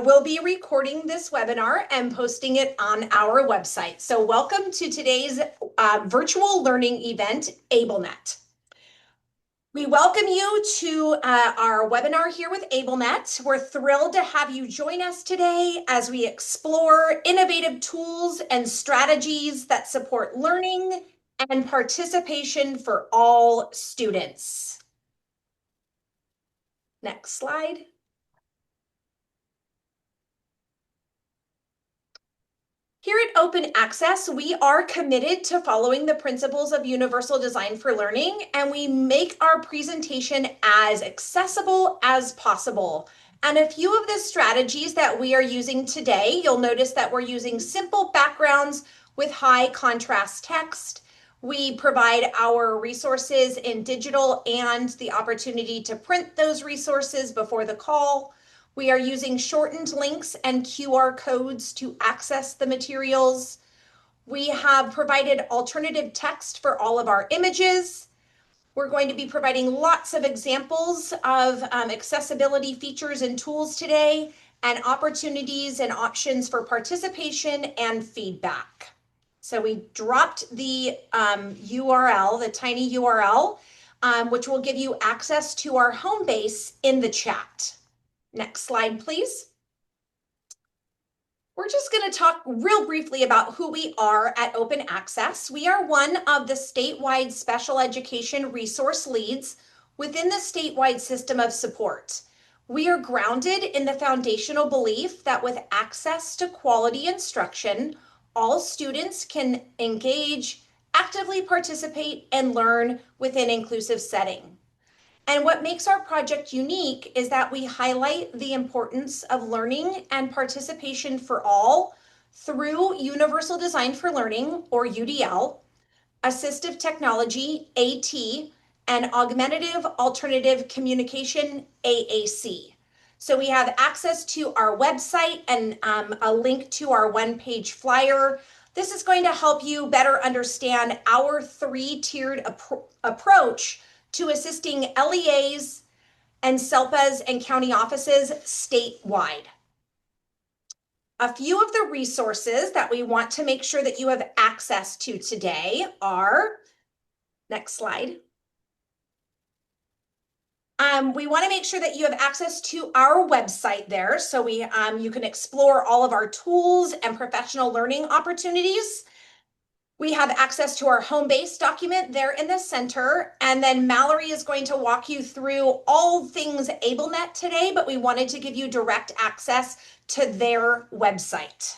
We'll be recording this webinar and posting it on our website. So welcome to today's virtual learning event, AbleNet. We welcome you to our webinar here with AbleNet. We're thrilled to have you join us today as we explore innovative tools and strategies that support learning and participation for all students. Next slide. Here at Open Access, we are committed to following the principles of universal design for learning, and we make our presentation as accessible as possible. And a few of the strategies that we are using today, you'll notice that we're using simple backgrounds with high contrast text. We provide our resources in digital and the opportunity to print those resources before the call. We are using shortened links and QR codes to access the materials. We have provided alternative text for all of our images. We're going to be providing lots of examples of accessibility features and tools today, and opportunities and options for participation and feedback. So we dropped the URL, the tiny URL, which will give you access to our home base in the chat. Next slide, please. We're just going to talk real briefly about who we are at Open Access. We are one of the statewide special education resource leads within the statewide system of support. We are grounded in the foundational belief that with access to quality instruction, all students can engage, actively participate, and learn within an inclusive setting. And what makes our project unique is that we highlight the importance of learning and participation for all through Universal Design for Learning, or UDL, assistive technology, AT, and augmentative alternative communication, AAC. So we have access to our website and a link to our one-page flyer. This is going to help you better understand our three-tiered approach to assisting LEAs and SELPAs and county offices statewide. A few of the resources that we want to make sure that you have access to today are, next slide. We want to make sure that you have access to our website there, so you can explore all of our tools and professional learning opportunities. We have access to our home base document there in the center, and then Mallory is going to walk you through all things AbleNet today, but we wanted to give you direct access to their website.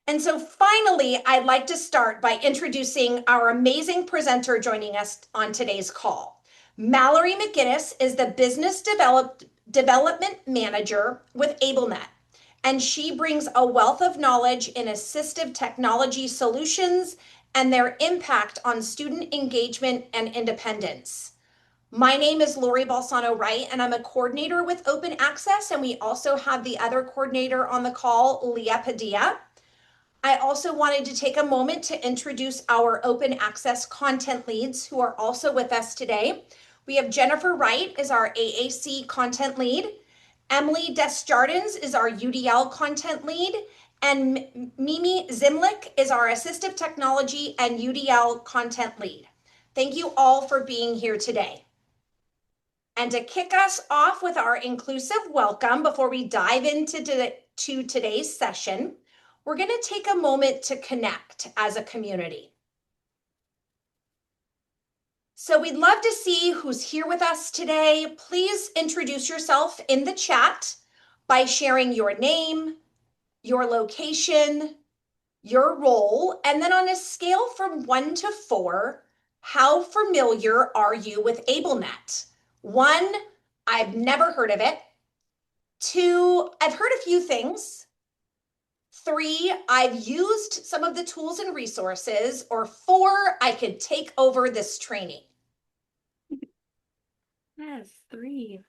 And so finally, I'd like to start by introducing our amazing presenter joining us on today's call. Mallory McGinnis is the Business Development Manager with AbleNet, and she brings a wealth of knowledge in assistive technology solutions and their impact on student engagement and independence. My name is Lori Balsano Wright, and I'm a coordinator with Open Access, and we also have the other coordinator on the call, Leah Padilla. I also wanted to take a moment to introduce our Open Access content leads who are also with us today. We have Jennifer Wright as our AAC content lead. Emily Desjardins is our UDL content lead, and Mimi Zimlik is our assistive technology and UDL content lead. Thank you all for being here today. And to kick us off with our inclusive welcome before we dive into today's session, we're going to take a moment to connect as a community. So we'd love to see who's here with us today. Please introduce yourself in the chat by sharing your name, your location, your role, and then on a scale from 1 to 4, how familiar are you with AbleNet? 1, I've never heard of it. 2, I've heard a few things. 3, I've used some of the tools and resources. Or 4, I could take over this training. Yes, 3.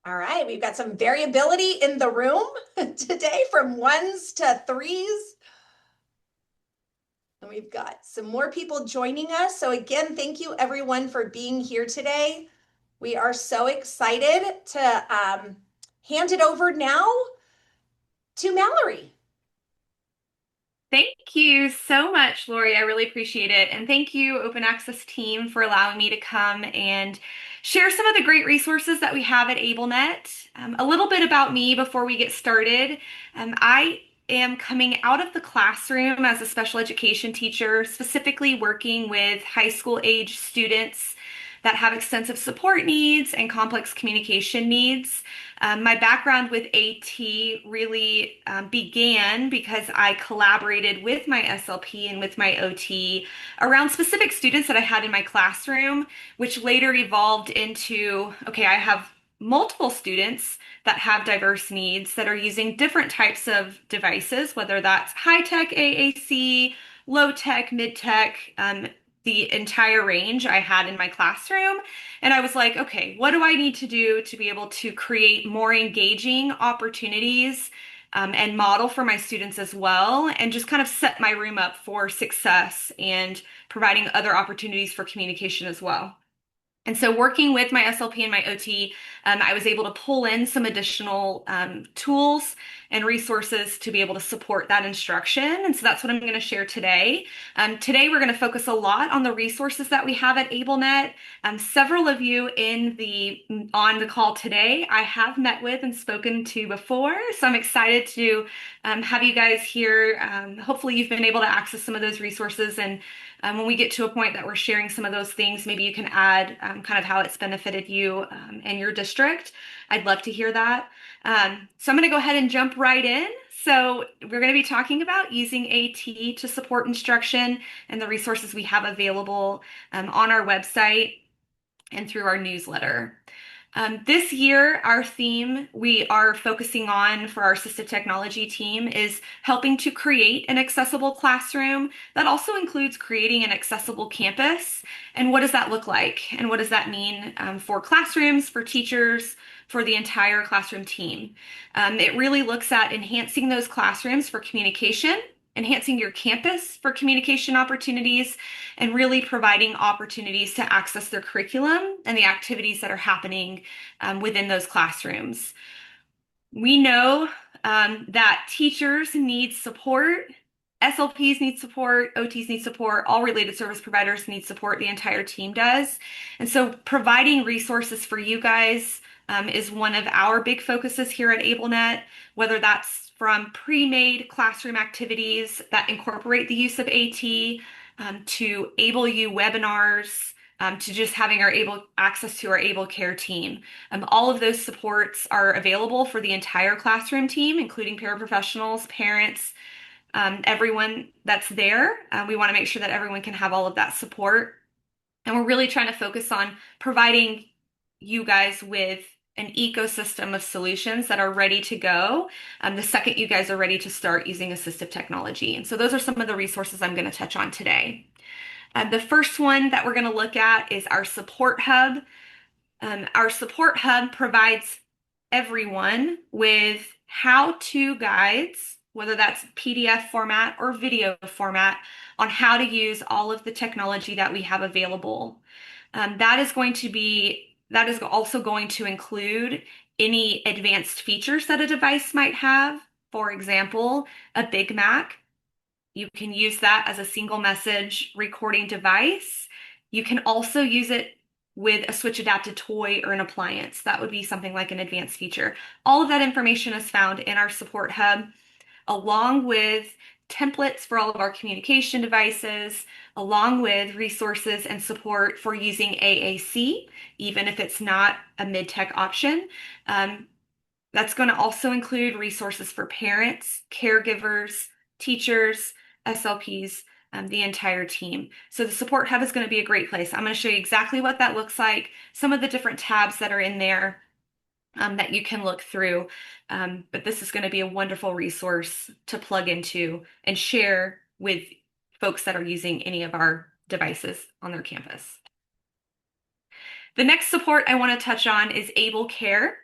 All right, we've got some variability in the room today from ones to threes. And we've got some more people joining us. So again, thank you everyone for being here today. We are so excited to hand it over now to Mallory. Thank you so much, Lori. I really appreciate it. And thank you, Open Access team, for allowing me to come and share some of the great resources that we have at AbleNet. A little bit about me before we get started. I am coming out of the classroom as a special education teacher, specifically working with high school age students that have extensive support needs and complex communication needs. My background with AT really began because I collaborated with my SLP and with my OT around specific students that I had in my classroom, which later evolved into, okay, I have multiple students that have diverse needs that are using different types of devices, whether that's high-tech AAC, low-tech, mid-tech, the entire range I had in my classroom. And I was like, okay, what do I need to do to be able to create more engaging opportunities and model for my students as well, and just kind of set my room up for success and providing other opportunities for communication as well. And so, working with my SLP and my OT, I was able to pull in some additional tools and resources to be able to support that instruction. And so, that's what I'm going to share today. Today, we're going to focus a lot on the resources that we have at AbleNet. Several of you on the call today, I have met with and spoken to before. So, I'm excited to have you guys here. Hopefully, you've been able to access some of those resources, and when we get to a point that we're sharing some of those things, maybe you can add kind of how it's benefited you and your district. I'd love to hear that. So I'm going to go ahead and jump right in. So we're going to be talking about using AT to support instruction and the resources we have available on our website and through our newsletter. This year, our theme we are focusing on for our assistive technology team is helping to create an accessible classroom. That also includes creating an accessible campus. And what does that look like? And what does that mean for classrooms, for teachers, for the entire classroom team? It really looks at enhancing those classrooms for communication, enhancing your campus for communication opportunities, and really providing opportunities to access their curriculum and the activities that are happening within those classrooms. We know that teachers need support, SLPs need support, OTs need support, all related service providers need support, the entire team does. And so providing resources for you guys is one of our big focuses here at AbleNet, whether that's from pre-made classroom activities that incorporate the use of AT, to AbleU webinars, to just having our access to our Able Care team. All of those supports are available for the entire classroom team, including paraprofessionals, parents, everyone that's there. We want to make sure that everyone can have all of that support. And we're really trying to focus on providing you guys with an ecosystem of solutions that are ready to go the second you guys are ready to start using assistive technology. And so those are some of the resources I'm going to touch on today. The first one that we're going to look at is our support hub. Our support hub provides everyone with how-to guides, whether that's PDF format or video format, on how to use all of the technology that we have available. That is also going to include any advanced features that a device might have. For example, a Big Mac. You can use that as a single message recording device. You can also use it with a switch adapted toy or an appliance. That would be something like an advanced feature. All of that information is found in our support hub, along with templates for all of our communication devices, along with resources and support for using AAC, even if it's not a mid-tech option. That's going to also include resources for parents, caregivers, teachers, SLPs, the entire team. So the support hub is going to be a great place. I'm going to show you exactly what that looks like, some of the different tabs that are in there that you can look through. But this is going to be a wonderful resource to plug into and share with folks that are using any of our devices on their campus. The next support I want to touch on is Able Care.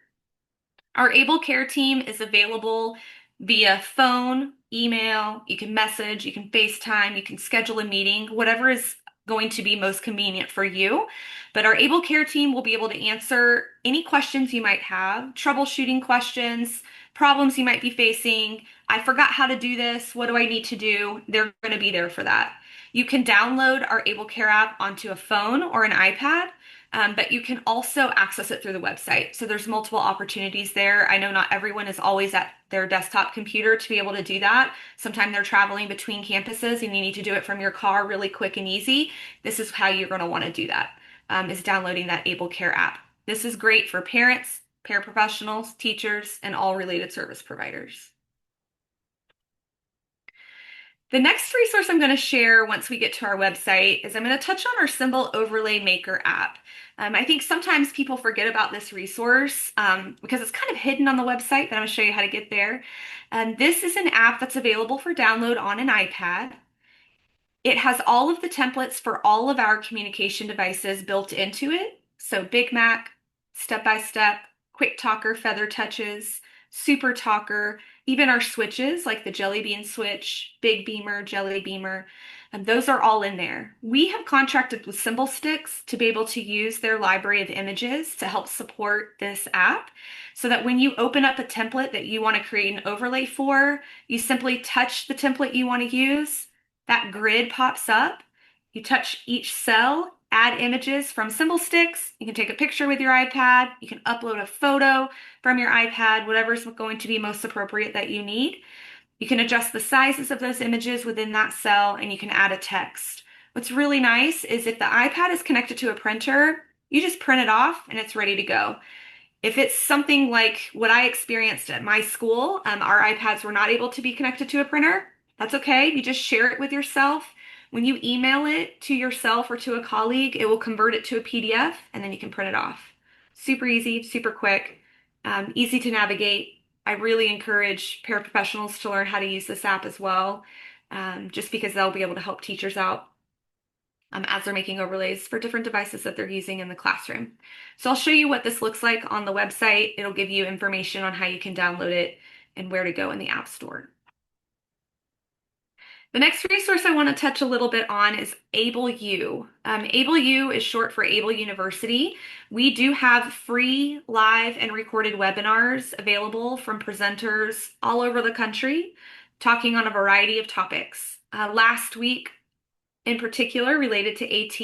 Our Able Care team is available via phone, email, you can message, you can FaceTime, you can schedule a meeting, whatever is going to be most convenient for you. But our Able Care team will be able to answer any questions you might have, troubleshooting questions, problems you might be facing. I forgot how to do this. What do I need to do? They're going to be there for that. You can download our Able Care app onto a phone or an iPad. But you can also access it through the website. So there's multiple opportunities there. I know not everyone is always at their desktop computer to be able to do that. Sometimes they're traveling between campuses and you need to do it from your car really quick and easy. This is how you're going to want to do that, is downloading that Able Care app. This is great for parents, paraprofessionals, teachers, and all related service providers. The next resource I'm going to share once we get to our website is I'm going to touch on our Symbol Overlay Maker app. I think sometimes people forget about this resource because it's kind of hidden on the website, but I'm going to show you how to get there. This is an app that's available for download on an iPad. It has all of the templates for all of our communication devices built into it. So Big Mac, Step by Step, Quick Talker, Feather Touches, Super Talker, even our switches like the Jelly Bean switch, Big Beamer, Jelly Beamer, and those are all in there. We have contracted with Symbol Sticks to be able to use their library of images to help support this app so that when you open up a template that you want to create an overlay for, you simply touch the template you want to use, that grid pops up. You touch each cell, add images from Symbol Sticks. You can take a picture with your iPad. You can upload a photo from your iPad, whatever's going to be most appropriate that you need. You can adjust the sizes of those images within that cell, and you can add a text. What's really nice is if the iPad is connected to a printer, you just print it off and it's ready to go. If it's something like what I experienced at my school, our iPads were not able to be connected to a printer. That's okay. You just share it with yourself. When you email it to yourself or to a colleague, it will convert it to a PDF and then you can print it off. Super easy, super quick, easy to navigate. I really encourage paraprofessionals to learn how to use this app as well, just because they'll be able to help teachers out as they're making overlays for different devices that they're using in the classroom. So I'll show you what this looks like on the website. It'll give you information on how you can download it and where to go in the App Store. The next resource I want to touch a little bit on is AbleU. AbleU is short for Able University. We do have free live and recorded webinars available from presenters all over the country talking on a variety of topics. Last week, in particular related to AT,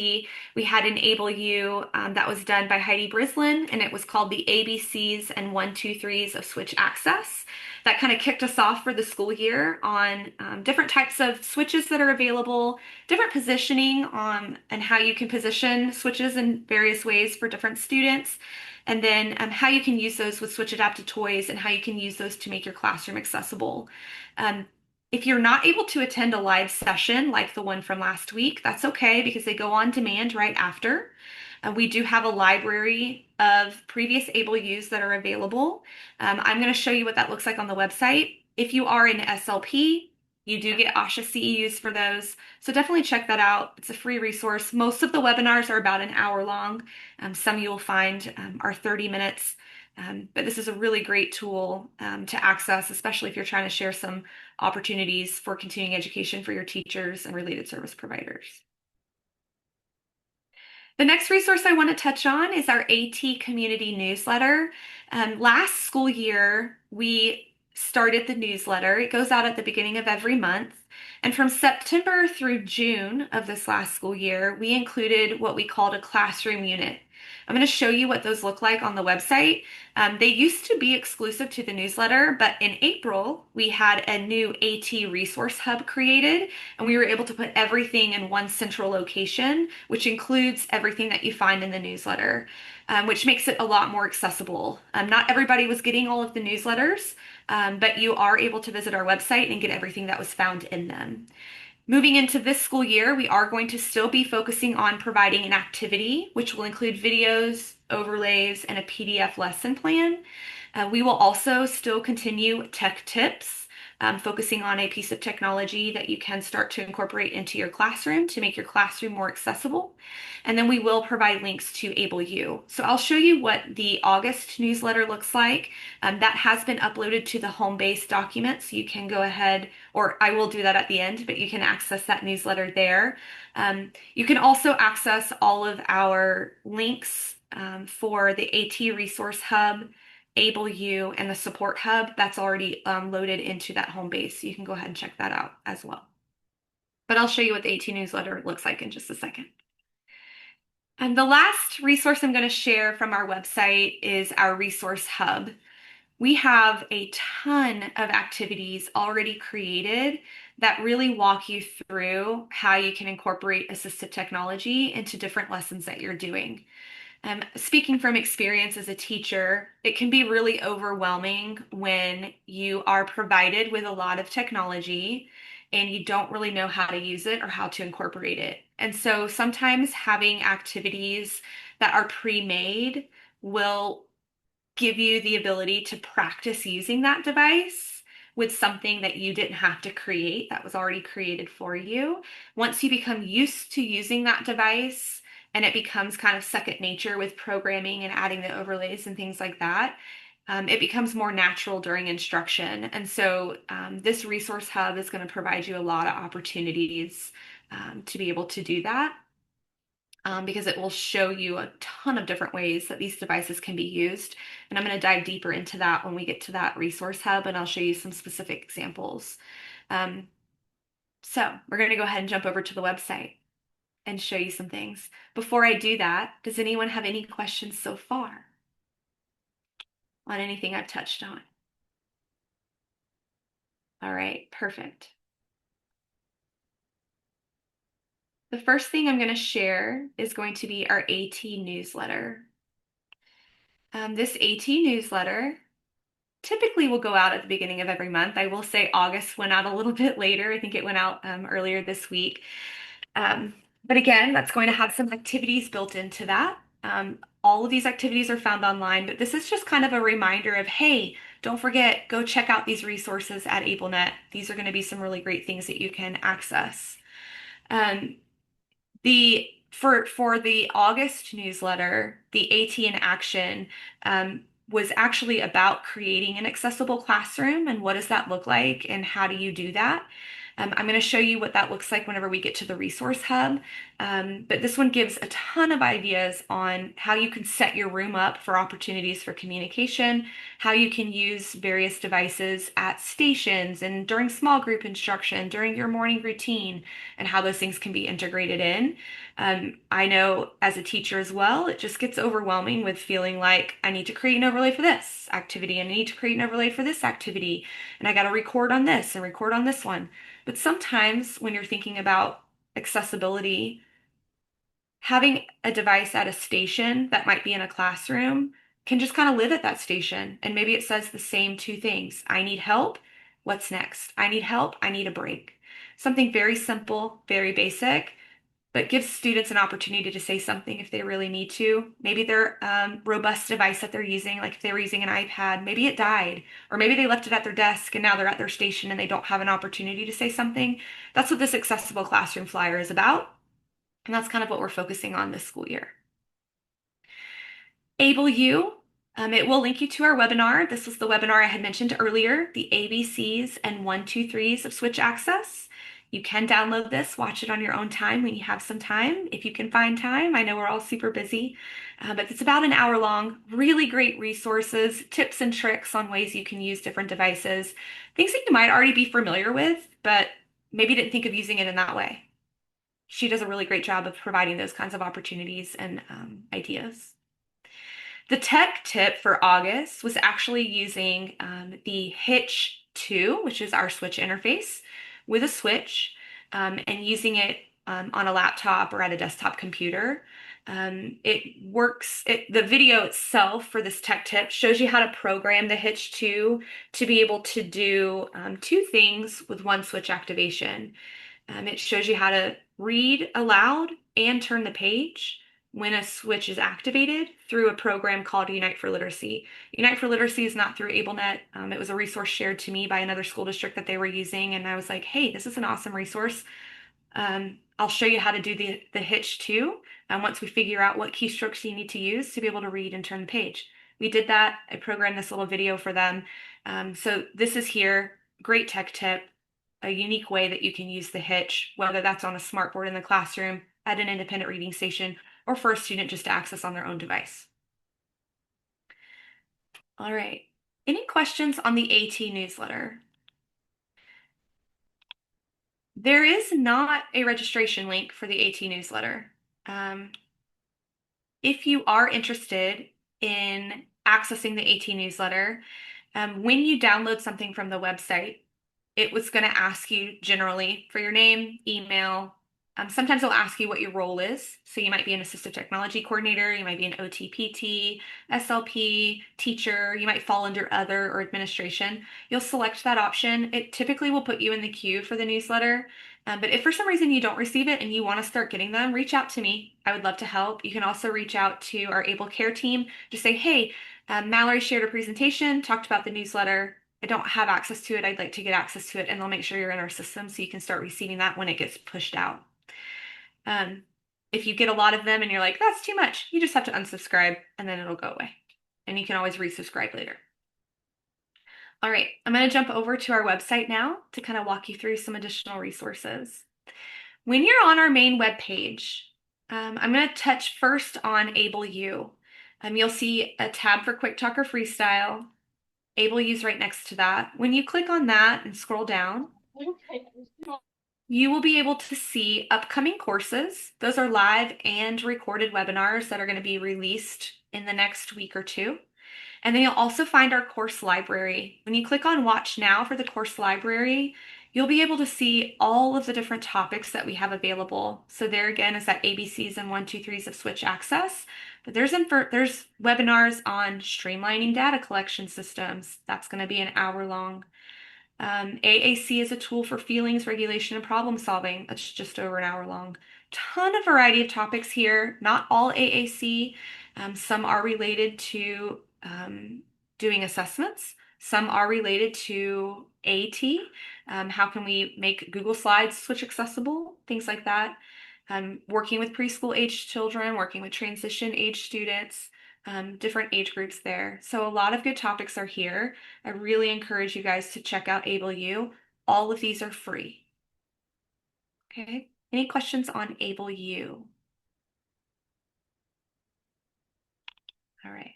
we had an AbleU that was done by Heidi Brislin, and it was called the ABCs and 1, 2, 3s of switch access. That kind of kicked us off for the school year on different types of switches that are available, different positioning and how you can position switches in various ways for different students, and then how you can use those with switch adapted toys and how you can use those to make your classroom accessible. If you're not able to attend a live session like the one from last week, that's okay because they go on demand right after. We do have a library of previous AbleUs that are available. I'm going to show you what that looks like on the website. If you are in SLP, you do get ASHA CEUs for those. So definitely check that out. It's a free resource. Most of the webinars are about an hour long. Some you will find are 30 minutes. But this is a really great tool to access, especially if you're trying to share some opportunities for continuing education for your teachers and related service providers. The next resource I want to touch on is our AT community newsletter. Last school year, we started the newsletter. It goes out at the beginning of every month. And from September through June of this last school year, we included what we called a classroom unit. I'm going to show you what those look like on the website. They used to be exclusive to the newsletter, but in April, we had a new AT resource hub created, and we were able to put everything in one central location, which includes everything that you find in the newsletter, which makes it a lot more accessible. Not everybody was getting all of the newsletters, but you are able to visit our website and get everything that was found in them. Moving into this school year, we are going to still be focusing on providing an activity, which will include videos, overlays, and a PDF lesson plan. We will also still continue tech tips. focusing on a piece of technology that you can start to incorporate into your classroom to make your classroom more accessible. And then we will provide links to AbleU. So I'll show you what the August newsletter looks like. That has been uploaded to the home base document, so you can go ahead, or I will do that at the end, but you can access that newsletter there. You can also access all of our links for the AT Resource Hub, AbleU, and the Support Hub. That's already loaded into that home base. So you can go ahead and check that out as well. But I'll show you what the AT newsletter looks like in just a second. And the last resource I'm going to share from our website is our resource hub. We have a ton of activities already created that really walk you through how you can incorporate assistive technology into different lessons that you're doing. Speaking from experience as a teacher, it can be really overwhelming when you are provided with a lot of technology and you don't really know how to use it or how to incorporate it. And so sometimes having activities that are pre-made will give you the ability to practice using that device with something that you didn't have to create, that was already created for you. Once you become used to using that device and it becomes kind of second nature with programming and adding the overlays and things like that, it becomes more natural during instruction. And so this resource hub is going to provide you a lot of opportunities to be able to do that. Because it will show you a ton of different ways that these devices can be used. And I'm going to dive deeper into that when we get to that resource hub, and I'll show you some specific examples. Um, so we're going to go ahead and jump over to the website and show you some things. Before I do that, does anyone have any questions so far on anything I've touched on? All right, perfect. The first thing I'm going to share is going to be our AT newsletter. This AT newsletter typically will go out at the beginning of every month. I will say August went out a little bit later. I think it went out earlier this week. But again, that's going to have some activities built into that. All of these activities are found online, but this is just kind of a reminder of, hey, don't forget, go check out these resources at AbleNet. These are going to be some really great things that you can access. For the August newsletter, the AT in Action was actually about creating an accessible classroom and what does that look like and how do you do that. I'm going to show you what that looks like whenever we get to the resource hub. But this one gives a ton of ideas on how you can set your room up for opportunities for communication, how you can use various devices at stations and during small group instruction, during your morning routine, and how those things can be integrated in. I know as a teacher as well, it just gets overwhelming with feeling like I need to create an overlay for this activity and I need to create an overlay for this activity, and I got to record on this and record on this one. But sometimes when you're thinking about accessibility, having a device at a station that might be in a classroom can just kind of live at that station. And maybe it says the same two things. I need help. What's next? I need help. I need a break. Something very simple, very basic, but gives students an opportunity to say something if they really need to. Maybe their robust device that they're using, like if they were using an iPad, maybe it died, or maybe they left it at their desk and now they're at their station and they don't have an opportunity to say something. That's what this accessible classroom flyer is about. And that's kind of what we're focusing on this school year. AbleU, it will link you to our webinar. This was the webinar I had mentioned earlier, the ABCs and 1, 2, 3s of switch access. You can download this, watch it on your own time when you have some time, if you can find time. I know we're all super busy, but it's about an hour long, really great resources, tips and tricks on ways you can use different devices, things that you might already be familiar with, but maybe didn't think of using it in that way. She does a really great job of providing those kinds of opportunities and ideas. The tech tip for August was actually using the Hitch 2, which is our switch interface, with a switch and using it on a laptop or at a desktop computer. The video itself for this tech tip shows you how to program the Hitch 2 to be able to do two things with one switch activation. It shows you how to read aloud and turn the page when a switch is activated through a program called Unite for Literacy. Unite for Literacy is not through AbleNet. It was a resource shared to me by another school district that they were using, and I was like, hey, this is an awesome resource. I'll show you how to do the hitch too, once we figure out what keystrokes you need to use to be able to read and turn the page. We did that. I programmed this little video for them. So this is here, great tech tip, a unique way that you can use the hitch, whether that's on a smartboard in the classroom, at an independent reading station, or for a student just to access on their own device. All right. Any questions on the AT newsletter? There is not a registration link for the AT newsletter. If you are interested in accessing the AT newsletter, when you download something from the website, it was going to ask you generally for your name, email. Sometimes it'll ask you what your role is. So you might be an assistive technology coordinator, you might be an OTPT, SLP, teacher, you might fall under other or administration. You'll select that option. It typically will put you in the queue for the newsletter. But if for some reason you don't receive it and you want to start getting them, reach out to me. I would love to help. You can also reach out to our Able Care team to say, hey, Mallory shared a presentation, talked about the newsletter. I don't have access to it. I'd like to get access to it, and they'll make sure you're in our system so you can start receiving that when it gets pushed out. If you get a lot of them and you're like, that's too much, you just have to unsubscribe and then it'll go away. And you can always resubscribe later. All right, I'm going to jump over to our website now to kind of walk you through some additional resources. When you're on our main web page, I'm going to touch first on AbleU. You'll see a tab for Quick Talk or Freestyle. AbleU's right next to that. When you click on that and scroll down, you will be able to see upcoming courses. Those are live and recorded webinars that are going to be released in the next week or two. And then you'll also find our course library. When you click on Watch Now for the course library, you'll be able to see all of the different topics that we have available. So there again is that ABCs and 1, 2, 3s of switch access. But there's webinars on streamlining data collection systems. That's going to be an hour long. AAC is a tool for feelings, regulation, and problem solving. That's just over an hour long. Ton of variety of topics here. Not all AAC. Some are related to doing assessments. Some are related to AT. How can we make Google Slides switch accessible? Things like that. Working with preschool age children, working with transition age students, different age groups there. So a lot of good topics are here. I really encourage you guys to check out AbleU. All of these are free. Okay. Any questions on AbleU? All right.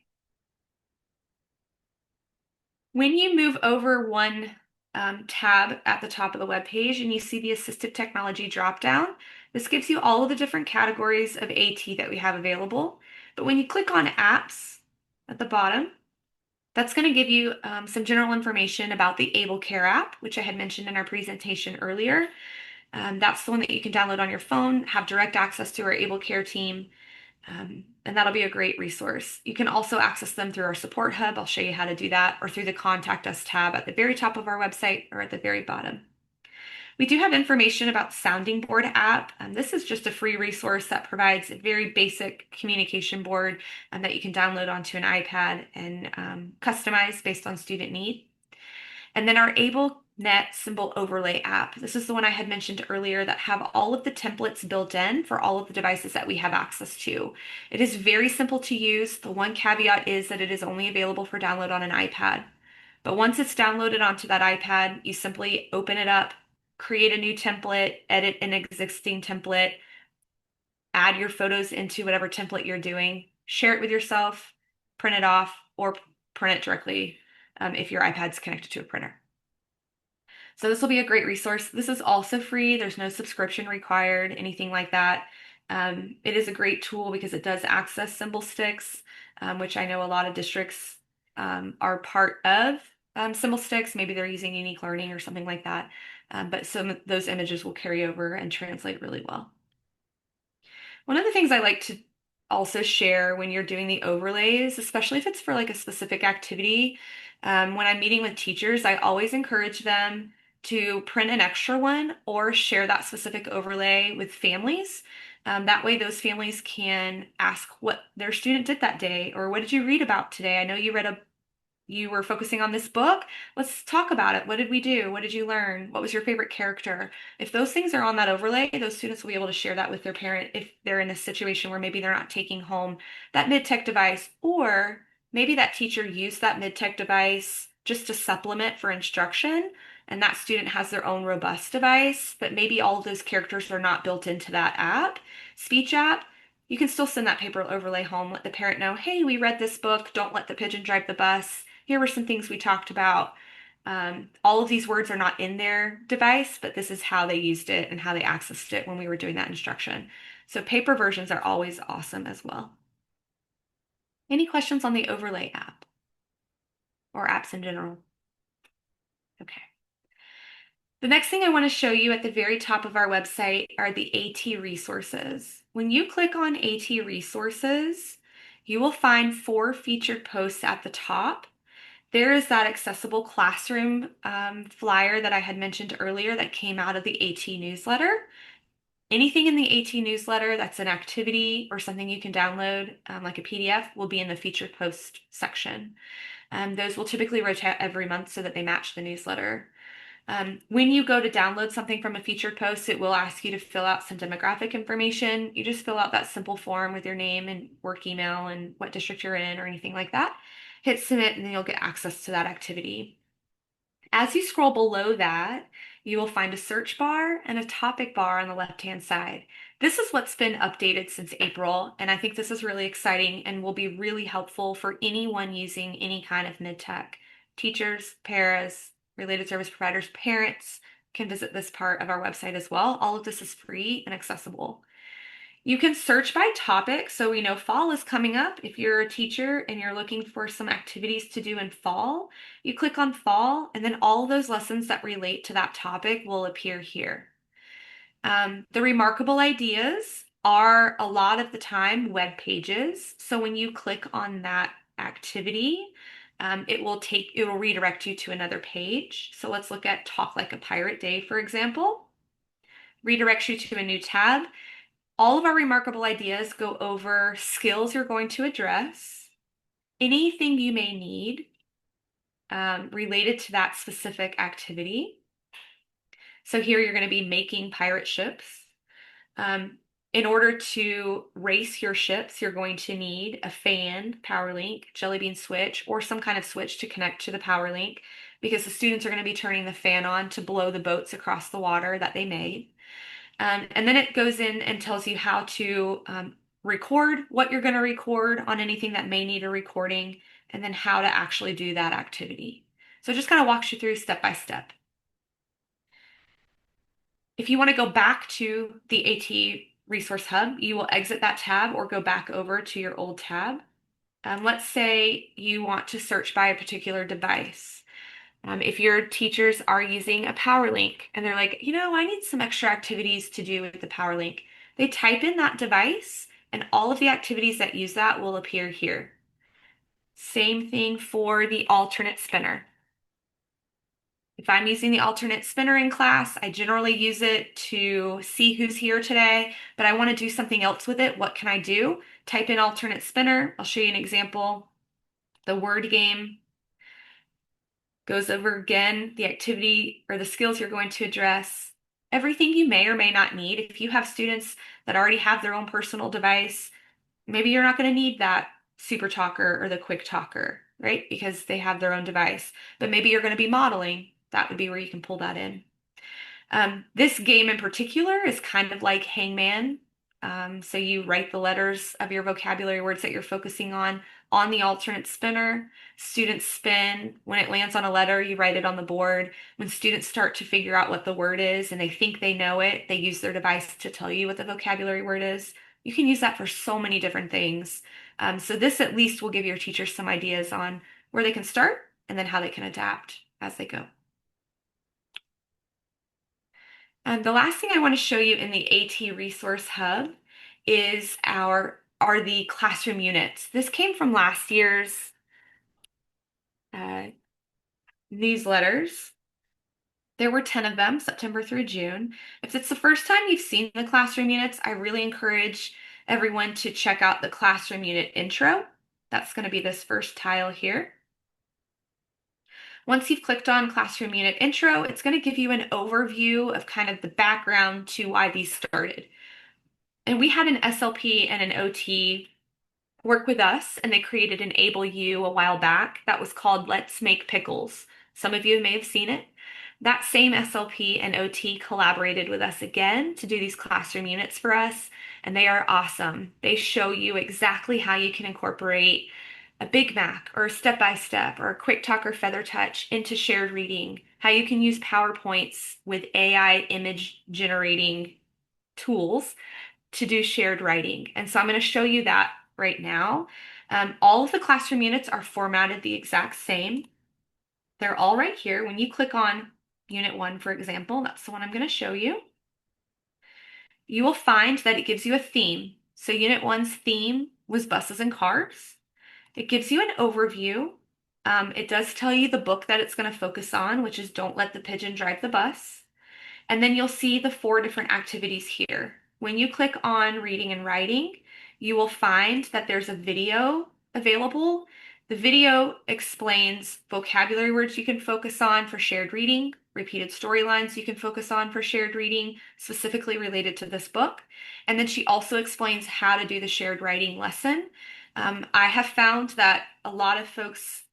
When you move over one tab at the top of the web page and you see the assistive technology dropdown, this gives you all of the different categories of AT that we have available. But when you click on apps at the bottom, that's going to give you some general information about the Able Care app, which I had mentioned in our presentation earlier. That's the one that you can download on your phone, have direct access to our Able Care team, and that'll be a great resource. You can also access them through our support hub. I'll show you how to do that, or through the Contact Us tab at the very top of our website or at the very bottom. We do have information about Sounding Board app. This is just a free resource that provides a very basic communication board that you can download onto an iPad and customize based on student need. And then our AbleNet symbol overlay app. This is the one I had mentioned earlier that have all of the templates built in for all of the devices that we have access to. It is very simple to use. The one caveat is that it is only available for download on an iPad. But once it's downloaded onto that iPad, you simply open it up, create a new template, edit an existing template, add your photos into whatever template you're doing, share it with yourself, print it off, or print it directly if your iPad's connected to a printer. So this will be a great resource. This is also free. There's no subscription required, anything like that. It is a great tool because it does access symbol sticks, which I know a lot of districts are part of symbol sticks. Maybe they're using unique learning or something like that. But some of those images will carry over and translate really well. One of the things I like to also share when you're doing the overlays, especially if it's for like a specific activity, when I'm meeting with teachers, I always encourage them to print an extra one or share that specific overlay with families. That way, those families can ask what their student did that day, or what did you read about today? I know you were focusing on this book. Let's talk about it. What did we do? What did you learn? What was your favorite character? If those things are on that overlay, those students will be able to share that with their parent if they're in a situation where maybe they're not taking home that mid-tech device, or maybe that teacher used that mid-tech device just to supplement for instruction, and that student has their own robust device, but maybe all of those characters are not built into that speech app. You can still send that paper overlay home, let the parent know, hey, we read this book, don't let the pigeon drive the bus. Here were some things we talked about. All of these words are not in their device, but this is how they used it and how they accessed it when we were doing that instruction. So paper versions are always awesome as well. Any questions on the overlay app or apps in general? Okay. The next thing I want to show you at the very top of our website are the AT resources. When you click on AT resources, you will find 4 featured posts at the top. There is that accessible classroom flyer that I had mentioned earlier that came out of the AT newsletter. Anything in the AT newsletter that's an activity or something you can download, like a PDF, will be in the featured post section. Those will typically rotate every month so that they match the newsletter. When you go to download something from a featured post, it will ask you to fill out some demographic information. You just fill out that simple form with your name and work email and what district you're in or anything like that. Hit submit, and then you'll get access to that activity. As you scroll below that, you will find a search bar and a topic bar on the left-hand side. This is what's been updated since April, and I think this is really exciting and will be really helpful for anyone using any kind of mid-tech. Teachers, paras, related service providers, parents can visit this part of our website as well. All of this is free and accessible. You can search by topic, so we know fall is coming up. If you're a teacher and you're looking for some activities to do in fall, you click on fall, and then all those lessons that relate to that topic will appear here. The remarkable ideas are a lot of the time web pages. So when you click on that activity, it will redirect you to another page. So let's look at Talk Like a Pirate Day, for example. Redirects you to a new tab. All of our remarkable ideas go over skills you're going to address, anything you may need related to that specific activity. So here you're going to be making pirate ships. In order to race your ships, you're going to need a fan, power link, jelly bean switch, or some kind of switch to connect to the power link, because the students are going to be turning the fan on to blow the boats across the water that they made. And then it goes in and tells you how to record what you're going to record on anything that may need a recording, and then how to actually do that activity. So it just kind of walks you through step by step. If you want to go back to the AT Resource Hub, you will exit that tab or go back over to your old tab. Let's say you want to search by a particular device. If your teachers are using a power link and they're like, I need some extra activities to do with the power link, they type in that device and all of the activities that use that will appear here. Same thing for the alternate spinner. If I'm using the alternate spinner in class, I generally use it to see who's here today, but I want to do something else with it. What can I do? Type in alternate spinner. I'll show you an example. The word game goes over again the activity or the skills you're going to address, everything you may or may not need. If you have students that already have their own personal device, maybe you're not going to need that super talker or the quick talker, right? Because they have their own device. But maybe you're going to be modeling. That would be where you can pull that in. This game in particular is kind of like Hangman. So you write the letters of your vocabulary words that you're focusing on the alternate spinner. Students spin. When it lands on a letter, you write it on the board. When students start to figure out what the word is and they think they know it, they use their device to tell you what the vocabulary word is. You can use that for so many different things. So this at least will give your teachers some ideas on where they can start and then how they can adapt as they go. And the last thing I want to show you in the AT Resource Hub are the classroom units. This came from last year's newsletters. There were 10 of them, September through June. If it's the first time you've seen the classroom units, I really encourage everyone to check out the classroom unit intro. That's going to be this first tile here. Once you've clicked on classroom unit intro, it's going to give you an overview of kind of the background to why these started. And we had an SLP and an OT work with us, and they created an Able U a while back that was called Let's Make Pickles. Some of you may have seen it. That same SLP and OT collaborated with us again to do these classroom units for us, and they are awesome. They show you exactly how you can incorporate a Big Mac or a step-by-step or a Quick Talk or Feather Touch into shared reading, how you can use PowerPoints with AI image generating tools to do shared writing. And so I'm going to show you that right now. All of the classroom units are formatted the exact same. They're all right here. When you click on Unit 1, for example, that's the one I'm going to show you, you will find that it gives you a theme. So Unit 1's theme was buses and cars. It gives you an overview. It does tell you the book that it's going to focus on, which is Don't Let the Pigeon Drive the Bus. And then you'll see the 4 different activities here. When you click on reading and writing, you will find that there's a video available. The video explains vocabulary words you can focus on for shared reading, repeated storylines you can focus on for shared reading, specifically related to this book. And then she also explains how to do the shared writing lesson. I have found that a lot of folks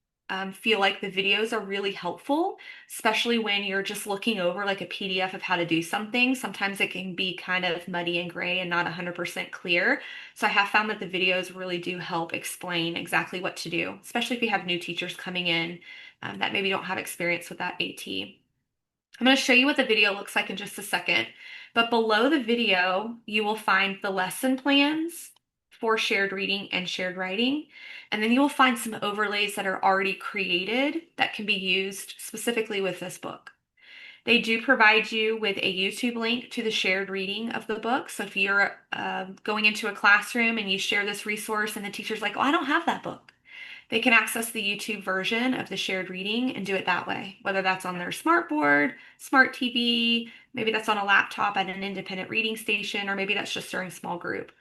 feel like the videos are really helpful, especially when you're just looking over like a PDF of how to do something. Sometimes it can be kind of muddy and gray and not 100% clear. So I have found that the videos really do help explain exactly what to do, especially if you have new teachers coming in that maybe don't have experience with that AT. I'm going to show you what the video looks like in just a second, but below the video, you will find the lesson plans for shared reading and shared writing. And then you will find some overlays that are already created that can be used specifically with this book. They do provide you with a YouTube link to the shared reading of the book. So if you're going into a classroom and you share this resource and the teacher's like, oh, I don't have that book, they can access the YouTube version of the shared reading and do it that way, whether that's on their smart board, smart TV, maybe that's on a laptop at an independent reading station, or maybe that's just during small group.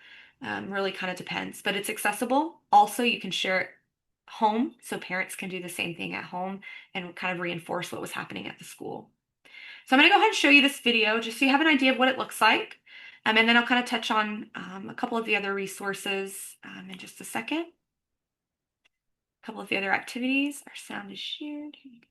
Really kind of depends, but it's accessible. Also, you can share it home so parents can do the same thing at home and kind of reinforce what was happening at the school. So I'm going to go ahead and show you this video just so you have an idea of what it looks like. And then I'll kind of touch on a couple of the other resources in just a second. A couple of the other activities. Our sound is shared. Here you go.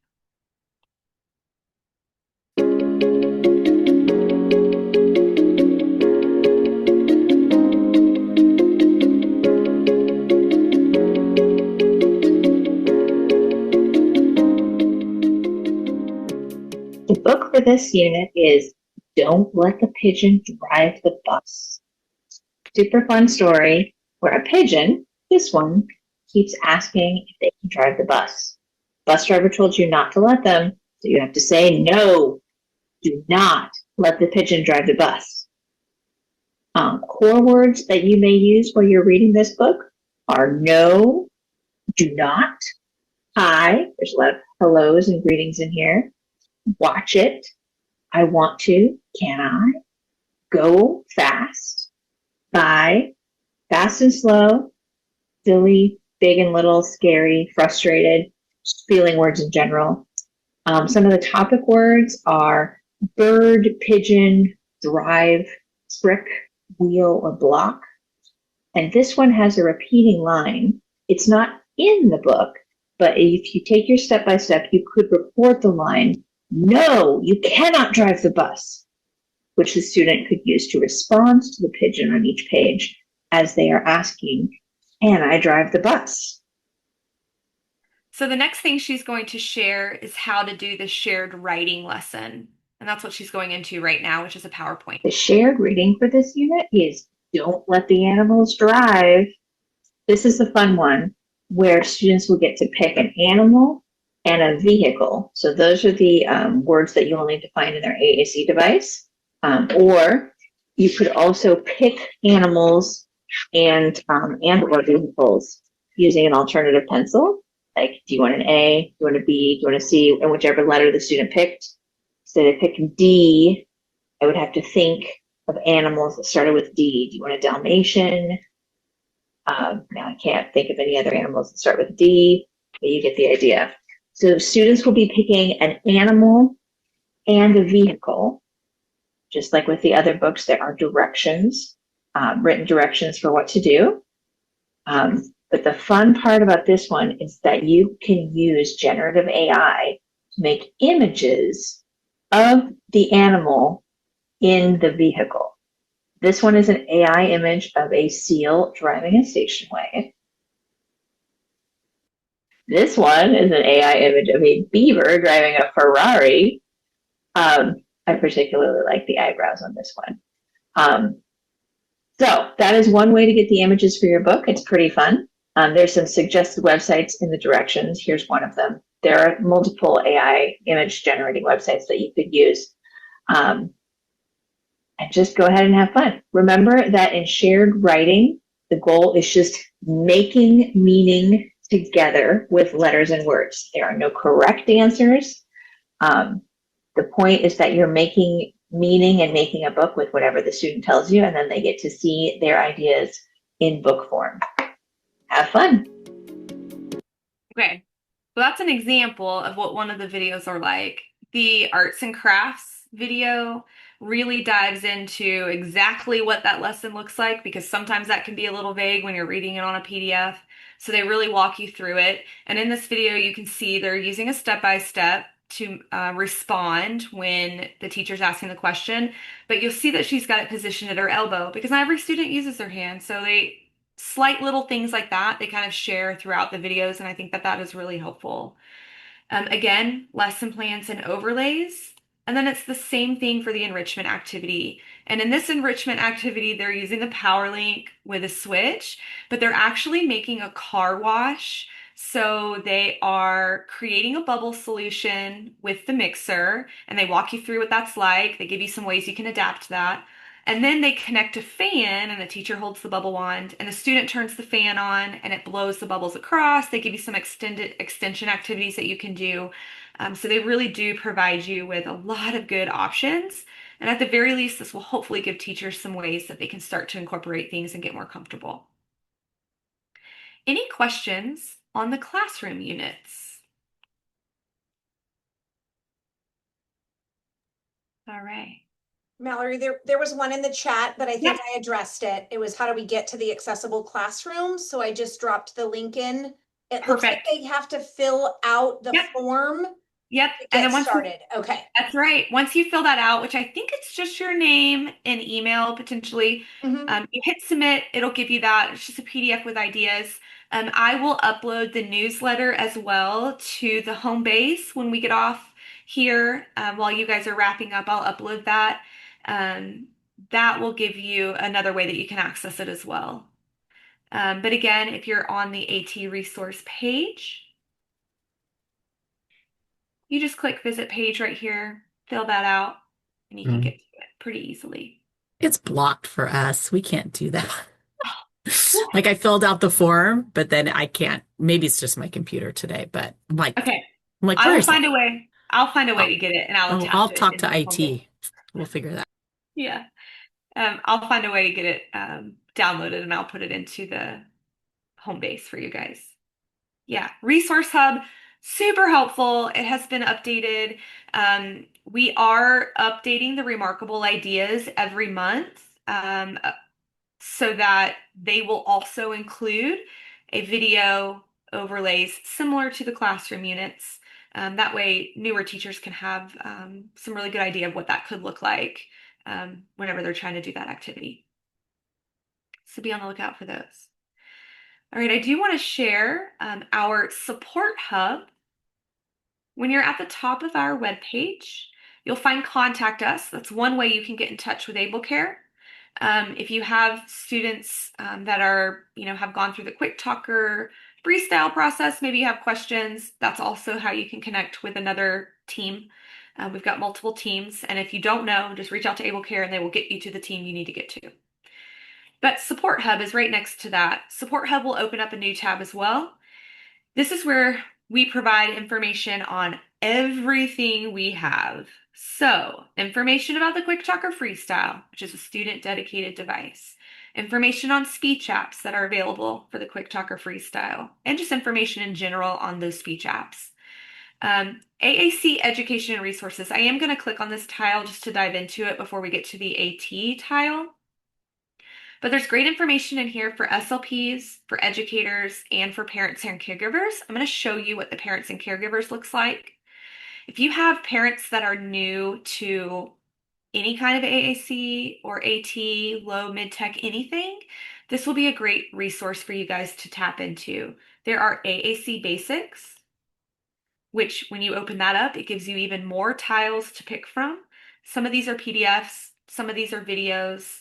The book for this unit is Don't Let the Pigeon Drive the Bus. Super fun story where a pigeon, this one, keeps asking if they can drive the bus. Bus driver told you not to let them, so you have to say no, do not let the pigeon drive the bus. Core words that you may use while you're reading this book are no, do not, hi, there's a lot of hellos and greetings in here, watch it, I want to, can I, go fast, bye, fast and slow, silly, big and little, scary, frustrated, just feeling words in general. Some of the topic words are bird, pigeon, drive, brick, wheel, or block. And this one has a repeating line. It's not in the book, but if you take your step-by-step, you could record the line, no, you cannot drive the bus, which the student could use to respond to the pigeon on each page as they are asking, can I drive the bus? So the next thing she's going to share is how to do the shared writing lesson. And that's what she's going into right now, which is a PowerPoint. The shared reading for this unit is Don't Let the Animals Drive. This is the fun one where students will get to pick an animal and a vehicle. So those are the words that you will need to find in their AAC device. Or you could also pick animals and or vehicles using an alternative pencil. Like, do you want an A, do you want a B, do you want a C, and whichever letter the student picked. So to pick D, I would have to think of animals that started with D. Do you want a Dalmatian? Now I can't think of any other animals that start with D, but you get the idea. So students will be picking an animal and a vehicle. Just like with the other books, there are directions, written directions for what to do. But the fun part about this one is that you can use generative AI to make images of the animal in the vehicle. This one is an AI image of a seal driving a station wagon. This one is an AI image of a beaver driving a Ferrari. I particularly like the eyebrows on this one. So that is one way to get the images for your book. It's pretty fun. There's some suggested websites in the directions. Here's one of them. There are multiple AI image generating websites that you could use. And just go ahead and have fun. Remember that in shared writing, the goal is just making meaning together with letters and words. There are no correct answers. The point is that you're making meaning and making a book with whatever the student tells you, and then they get to see their ideas in book form. Have fun. Okay, well, that's an example of what one of the videos are like. The arts and crafts video really dives into exactly what that lesson looks like because sometimes that can be a little vague when you're reading it on a PDF. So they really walk you through it. And in this video, you can see they're using a step-by-step to respond when the teacher's asking the question. But you'll see that she's got it positioned at her elbow because not every student uses their hand. So they slight little things like that they kind of share throughout the videos, and I think that that is really helpful. Again, lesson plans and overlays. And then it's the same thing for the enrichment activity. And in this enrichment activity, they're using a power link with a switch, but they're actually making a car wash. So they are creating a bubble solution with the mixer, and they walk you through what that's like. They give you some ways you can adapt that. And then they connect a fan, and the teacher holds the bubble wand, and the student turns the fan on, and it blows the bubbles across. They give you some extension activities that you can do. So they really do provide you with a lot of good options. And at the very least, this will hopefully give teachers some ways that they can start to incorporate things and get more comfortable. Any questions on the classroom units? All right. Mallory, there was one in the chat, but I think Yep. I addressed it. It was how do we get to the accessible classroom? So I just dropped the link in. It looks like Perfect. they have to fill out the Yep. form Yep. to And get then once you started. Okay. That's right. Once you fill that out, which I think it's just your name and email potentially, you hit submit, it'll give you that. It's just a PDF with ideas. I will upload the newsletter as well to the home base when we get off here. While you guys are wrapping up, I'll upload that. Um, that will give you another way that you can access it as well. But again, if you're on the AT resource page, you just click visit page right here, fill that out, and you can get to it pretty easily. It's blocked for us. We can't do that. Like I filled out the form, but then I can't. Maybe it's just my computer today, but Okay, where I will is it? find a way. I'll find a way to get it and I'll I'll attach it talk in to the home base. IT. We'll figure that. Yeah. I'll find a way to get it downloaded and I'll put it into the home base for you guys. Yeah, Resource Hub, super helpful. It has been updated. We are updating the remarkable ideas every month so that they will also include a video overlays similar to the classroom units. That way, newer teachers can have some really good idea of what that could look like whenever they're trying to do that activity. So be on the lookout for those. All right, I do want to share our support hub. When you're at the top of our webpage, you'll find Contact Us. That's one way you can get in touch with AbleCare. If you have students that are, have gone through the Quick Talker freestyle process, maybe you have questions, that's also how you can connect with another team. We've got multiple teams, and if you don't know, just reach out to AbleCare and they will get you to the team you need to get to. But Support Hub is right next to that. Support Hub will open up a new tab as well. This is where We provide information on everything we have. So, information about the Quick Talker Freestyle, which is a student dedicated device, information on speech apps that are available for the Quick Talker Freestyle, and just information in general on those speech apps. AAC Education and Resources. I am going to click on this tile just to dive into it before we get to the AT tile. But there's great information in here for SLPs, for educators, and for parents and caregivers. I'm going to show you what the parents and caregivers looks like. If you have parents that are new to any kind of AAC or AT, low, mid-tech, anything, this will be a great resource for you guys to tap into. There are AAC basics, which when you open that up, it gives you even more tiles to pick from. Some of these are PDFs, some of these are videos.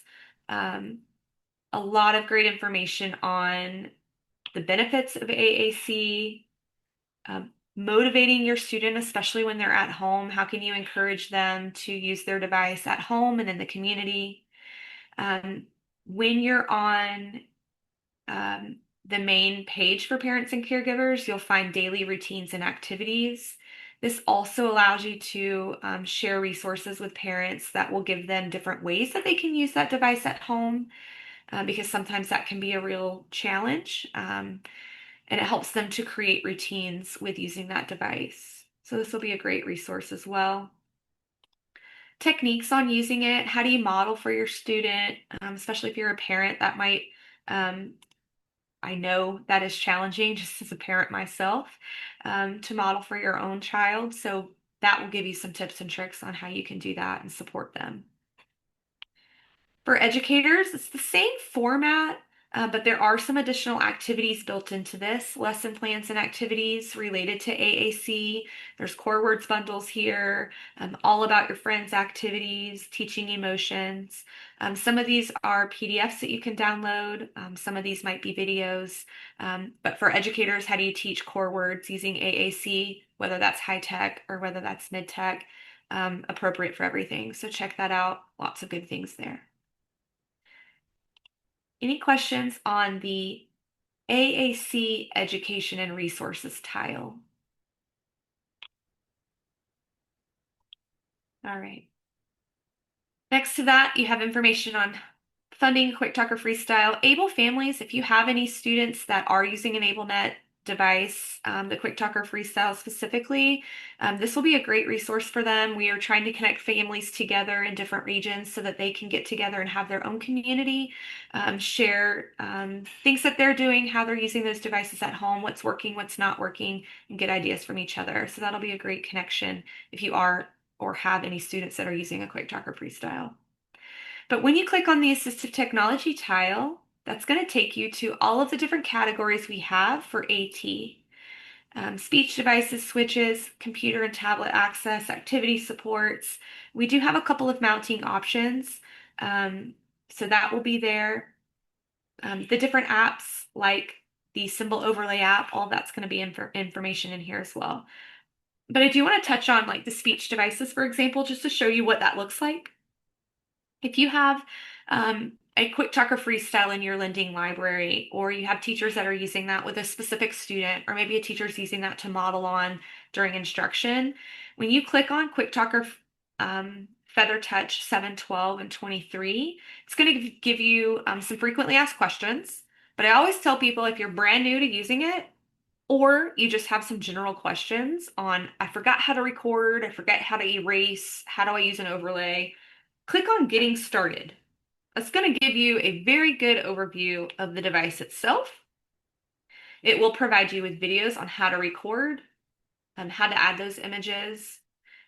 A lot of great information on the benefits of AAC, motivating your student, especially when they're at home. How can you encourage them to use their device at home and in the community? When you're on the main page for parents and caregivers, you'll find daily routines and activities. This also allows you to share resources with parents that will give them different ways that they can use that device at home. Because sometimes that can be a real challenge, and it helps them to create routines with using that device. So this will be a great resource as well. Techniques on using it. How do you model for your student, especially if you're a parent? That might, I know that is challenging just as a parent myself, to model for your own child. So that will give you some tips and tricks on how you can do that and support them. For educators, it's the same format, but there are some additional activities built into this, lesson plans and activities related to AAC. There's core words bundles here, all about your friends' activities, teaching emotions. Some of these are PDFs that you can download. Some of these might be videos. But for educators, how do you teach core words using AAC, whether that's high tech or whether that's mid tech, appropriate for everything. So check that out. Lots of good things there. Any questions on the AAC Education and Resources tile? All right. Next to that, you have information on funding Quick Talker Freestyle. Able families, if you have any students that are using an AbleNet device, the Quick Talker Freestyle specifically, this will be a great resource for them. We are trying to connect families together in different regions so that they can get together and have their own community, share things that they're doing, how they're using those devices at home, what's working, what's not working, and get ideas from each other. So that'll be a great connection if you are or have any students that are using a Quick Talker Freestyle. But when you click on the assistive technology tile, that's going to take you to all of the different categories we have for AT. Speech devices, switches, computer and tablet access, activity supports. We do have a couple of mounting options, so that will be there. The different apps like the symbol overlay app, all that's going to be information in here as well. But I do want to touch on like the speech devices, for example, just to show you what that looks like. If you have a Quick Talker Freestyle in your lending library, or you have teachers that are using that with a specific student, or maybe a teacher's using that to model on during instruction, when you click on Quick Talker Feather Touch 7, 12, and 23, it's going to give you some frequently asked questions. But I always tell people if you're brand new to using it, or you just have some general questions on, I forgot how to record, I forget how to erase, how do I use an overlay? Click on Getting Started. That's going to give you a very good overview of the device itself. It will provide you with videos on how to record, how to add those images.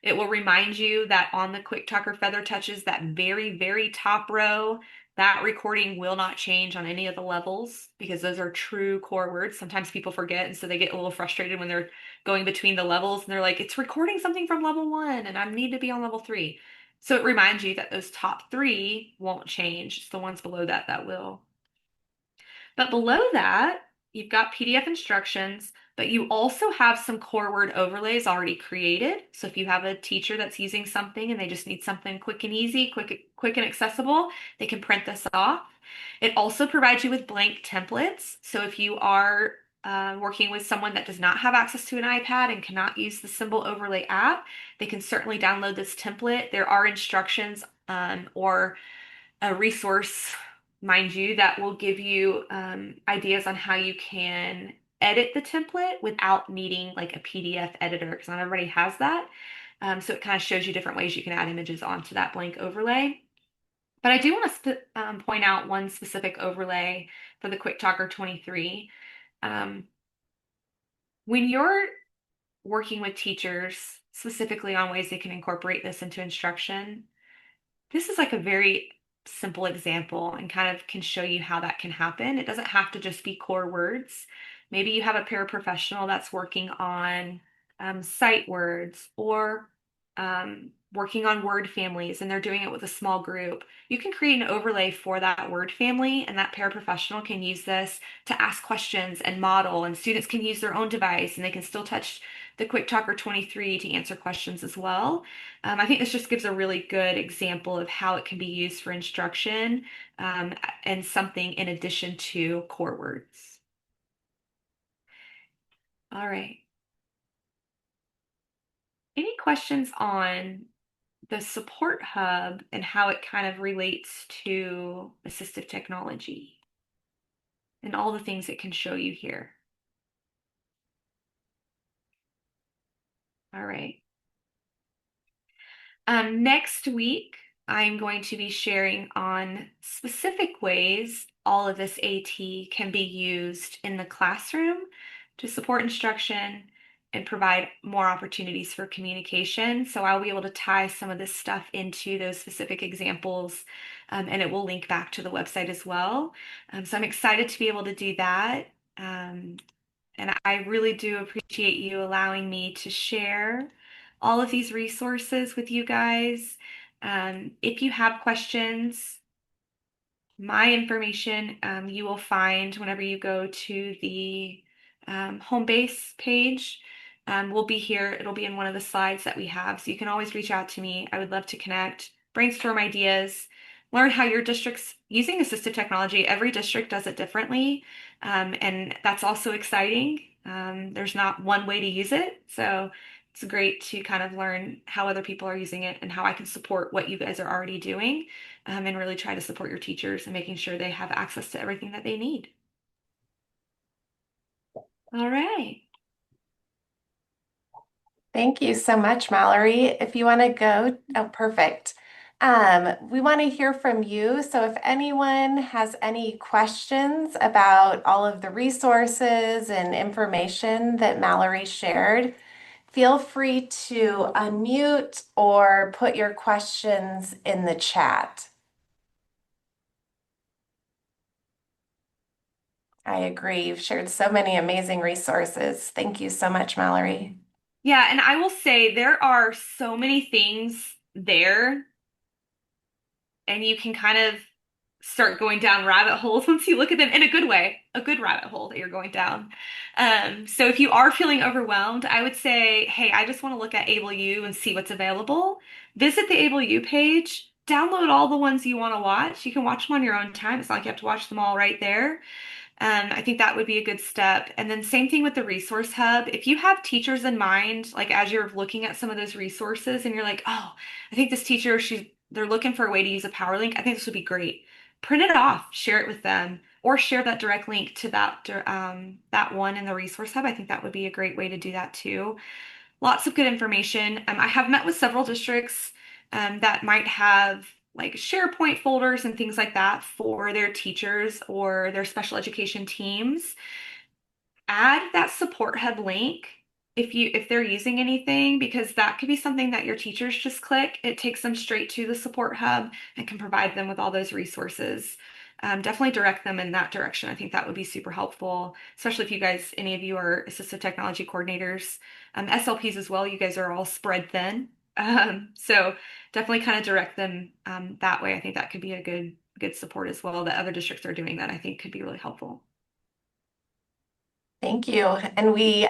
It will remind you that on the Quick Talker Feather Touches, that very, very top row, that recording will not change on any of the levels because those are true core words. Sometimes people forget, and so they get a little frustrated when they're going between the levels and they're like, it's recording something from level 1 and I need to be on level 3. So it reminds you that those top 3 won't change. It's the ones below that that will. But below that, you've got PDF instructions, but you also have some core word overlays already created. So if you have a teacher that's using something and they just need something quick and easy, quick and accessible, they can print this off. It also provides you with blank templates. So if you are working with someone that does not have access to an iPad and cannot use the symbol overlay app, they can certainly download this template. There are instructions or a resource, mind you, that will give you ideas on how you can edit the template without needing like a PDF editor, because not everybody has that. So it kind of shows you different ways you can add images onto that blank overlay. But I do want to point out one specific overlay for the Quick Talker 23. When you're working with teachers specifically on ways they can incorporate this into instruction, this is like a very simple example and kind of can show you how that can happen. It doesn't have to just be core words. Maybe you have a paraprofessional that's working on sight words or working on word families and they're doing it with a small group. You can create an overlay for that word family, and that paraprofessional can use this to ask questions and model, and students can use their own device and they can still touch the Quick Talker 23 to answer questions as well. I think this just gives a really good example of how it can be used for instruction and something in addition to core words. All right. Any questions on the support hub and how it kind of relates to assistive technology and all the things it can show you here? All right. Next week, I'm going to be sharing on specific ways all of this AT can be used in the classroom to support instruction and provide more opportunities for communication. So I'll be able to tie some of this stuff into those specific examples, and it will link back to the website as well. So I'm excited to be able to do that. And I really do appreciate you allowing me to share all of these resources with you guys. If you have questions, my information you will find whenever you go to the home base page. Will be here. It'll be in one of the slides that we have. So you can always reach out to me. I would love to connect, brainstorm ideas, learn how your district's using assistive technology. Every district does it differently. And that's also exciting. There's not one way to use it. So it's great to kind of learn how other people are using it and how I can support what you guys are already doing, and really try to support your teachers and making sure they have access to everything that they need. All right. Thank you so much, Mallory. If you want to go, oh, perfect. We want to hear from you. So if anyone has any questions about all of the resources and information that Mallory shared, feel free to unmute or put your questions in the chat. I agree. You've shared so many amazing resources. Thank you so much, Mallory. Yeah, and I will say there are so many things there, and you can kind of start going down rabbit holes once you look at them in a good way, a good rabbit hole that you're going down. So if you are feeling overwhelmed, I would say, hey, I just want to look at AbleU and see what's available. Visit the AbleU page, download all the ones you want to watch. You can watch them on your own time. It's not like you have to watch them all right there. I think that would be a good step. And then same thing with the resource hub. If you have teachers in mind, like as you're looking at some of those resources and you're like, oh, I think this teacher, they're looking for a way to use a power link. I think this would be great. Print it off, share it with them, or share that direct link to that one in the resource hub. I think that would be a great way to do that too. Lots of good information. I have met with several districts that might have like SharePoint folders and things like that for their teachers or their special education teams. Add that support hub link if they're using anything, because that could be something that your teachers just click. It takes them straight to the support hub and can provide them with all those resources. Definitely direct them in that direction. I think that would be super helpful, especially if you guys, any of you are assistive technology coordinators, SLPs as well. You guys are all spread thin. So definitely kind of direct them that way. I think that could be a good support as well, that other districts are doing that I think could be really helpful. Thank you. And we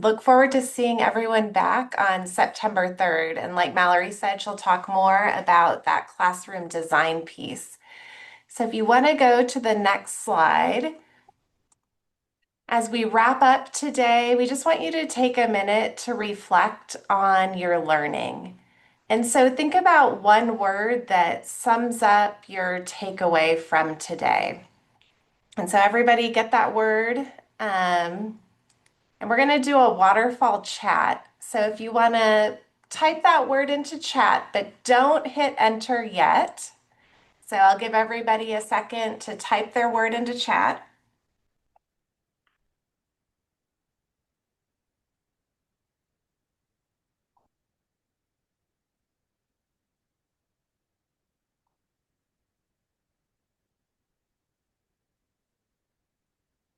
look forward to seeing everyone back on September 3rd. And like Mallory said, she'll talk more about that classroom design piece. So if you want to go to the next slide, As we wrap up today, we just want you to take a minute to reflect on your learning. And so think about one word that sums up your takeaway from today. And so everybody get that word. And we're going to do a waterfall chat. So if you want to type that word into chat, but don't hit enter yet. So I'll give everybody a second to type their word into chat.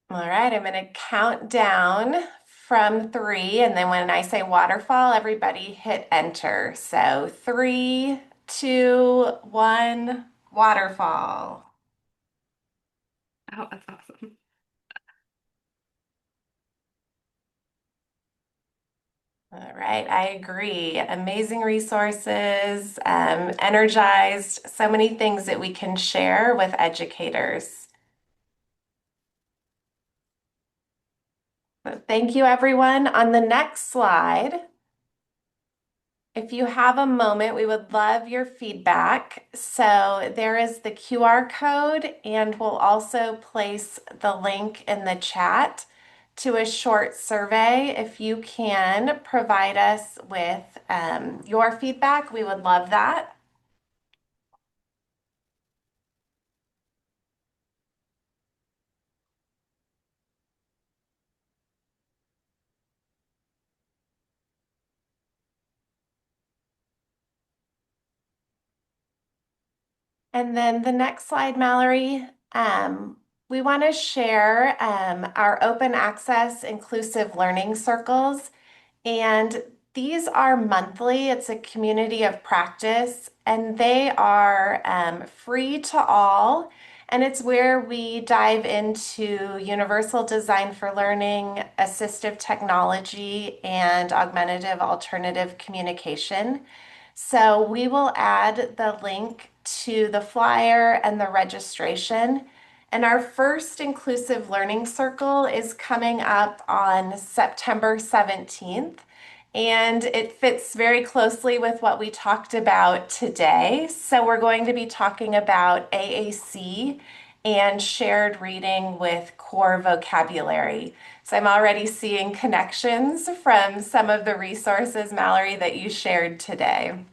All right, I'm going to count down from 3. And then when I say waterfall, everybody hit enter. So 3, 2, 1, waterfall. Oh, that's awesome. All right, I agree. Amazing resources, energized, so many things that we can share with educators. But thank you, everyone. On the next slide, if you have a moment, we would love your feedback. So there is the QR code, and we'll also place the link in the chat to a short survey. If you can provide us with your feedback, we would love that. And then the next slide, Mallory, we want to share our open access inclusive learning circles. And these are monthly. It's a community of practice, and they are free to all. And it's where we dive into universal design for learning, assistive technology, and augmentative alternative communication. So we will add the link to the flyer and the registration. And our first inclusive learning circle is coming up on September 17th. And it fits very closely with what we talked about today. So we're going to be talking about AAC and shared reading with core vocabulary. So I'm already seeing connections from some of the resources, Mallory, that you shared today.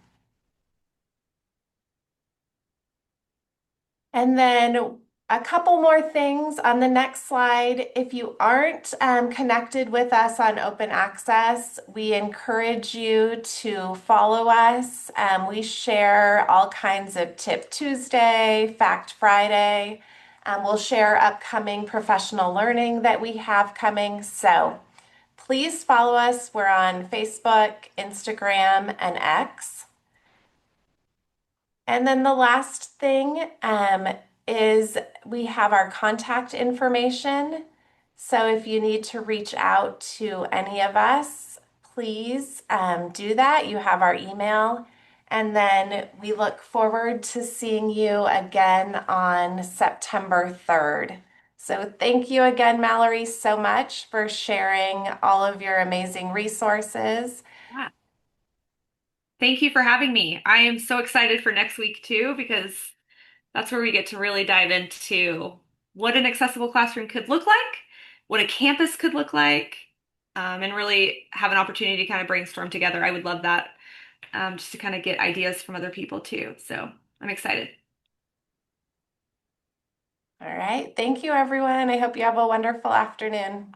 And then a couple more things on the next slide. If you aren't connected with us on Open Access, we encourage you to follow us. We share all kinds of Tip Tuesday, Fact Friday. We'll share upcoming professional learning that we have coming. So please follow us. We're on Facebook, Instagram, and X. And then the last thing is we have our contact information. So if you need to reach out to any of us, please do that. You have our email. And then we look forward to seeing you again on September 3rd. So thank you again, Mallory, so much for sharing all of your amazing resources. Yeah. Thank you for having me. I am so excited for next week too, because that's where we get to really dive into what an accessible classroom could look like, what a campus could look like, and really have an opportunity to kind of brainstorm together. I would love that, just to kind of get ideas from other people too. So I'm excited. All right. Thank you, everyone. I hope you have a wonderful afternoon.